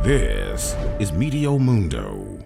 This is Meteo Mundo.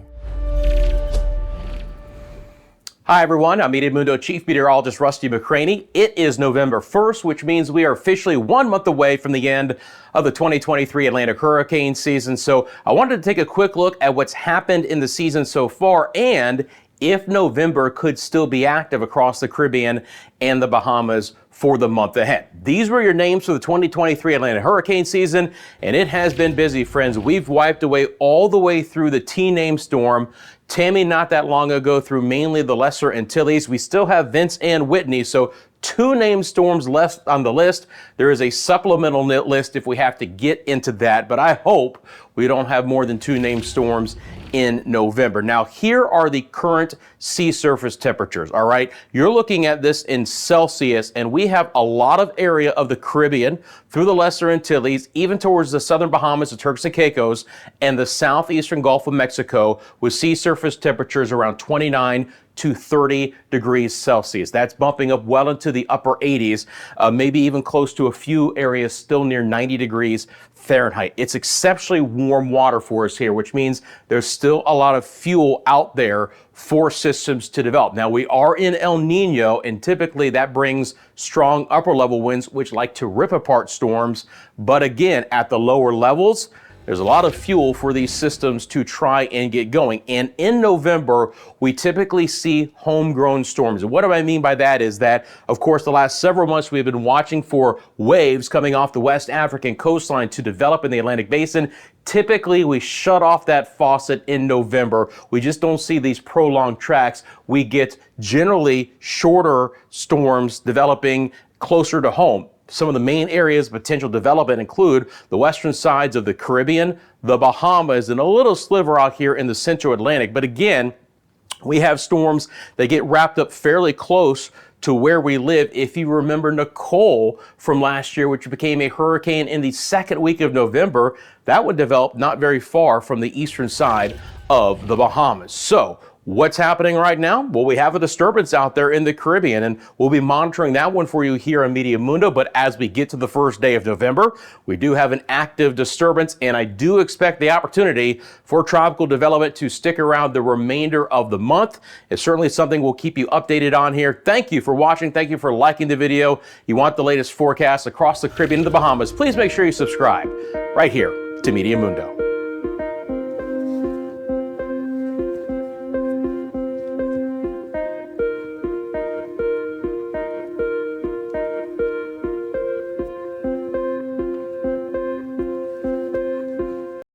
Hi everyone, I'm Meteo Mundo Chief Meteorologist Rusty McCranie. It is November 1st, which means we are officially 1 month away from the end of the 2023 Atlantic hurricane season. So I wanted to take a quick look at what's happened in the season so far and if November could still be active across the Caribbean and the Bahamas for the month ahead. These were your names for the 2023 Atlantic hurricane season, and it has been busy, friends. We've wiped away all the way through the T-name storm. Tammy not that long ago through mainly the Lesser Antilles. We still have Vince and Whitney, so 2 named storms left on the list. There is a supplemental list if we have to get into that, but I hope we don't have more than 2 named storms in November. Now, here are the current sea surface temperatures, all right? You're looking at this in Celsius, and we have a lot of area of the Caribbean through the Lesser Antilles, even towards the southern Bahamas, the Turks and Caicos, and the southeastern Gulf of Mexico with sea surface temperatures around 29 to 30 degrees Celsius. That's bumping up well into the upper 80s, maybe even close to a few areas still near 90 degrees Fahrenheit. It's exceptionally warm water for us here, which means there's still a lot of fuel out there for systems to develop. Now, we are in El Nino, and typically that brings strong upper level winds, which like to rip apart storms. But again, at the lower levels, there's a lot of fuel for these systems to try and get going. And in November, we typically see homegrown storms. And what do I mean by that is that, of course, the last several months we've been watching for waves coming off the West African coastline to develop in the Atlantic Basin. Typically, we shut off that faucet in November. We just don't see these prolonged tracks. We get generally shorter storms developing closer to home. Some of the main areas of potential development include the western sides of the Caribbean, the Bahamas, and a little sliver out here in the central Atlantic. But again, we have storms that get wrapped up fairly close to where we live. If you remember Nicole from last year, which became a hurricane in the second week of November, that would develop not very far from the eastern side of the Bahamas. So what's happening right now? Well, we have a disturbance out there in the Caribbean, and we'll be monitoring that one for you here on Meteo Mundo. But as we get to the first day of November, we do have an active disturbance, and I do expect the opportunity for tropical development to stick around the remainder of the month. It's certainly something we'll keep you updated on here. Thank you for watching. Thank you for liking the video. You want the latest forecasts across the Caribbean and the Bahamas, please make sure you subscribe right here to Meteo Mundo.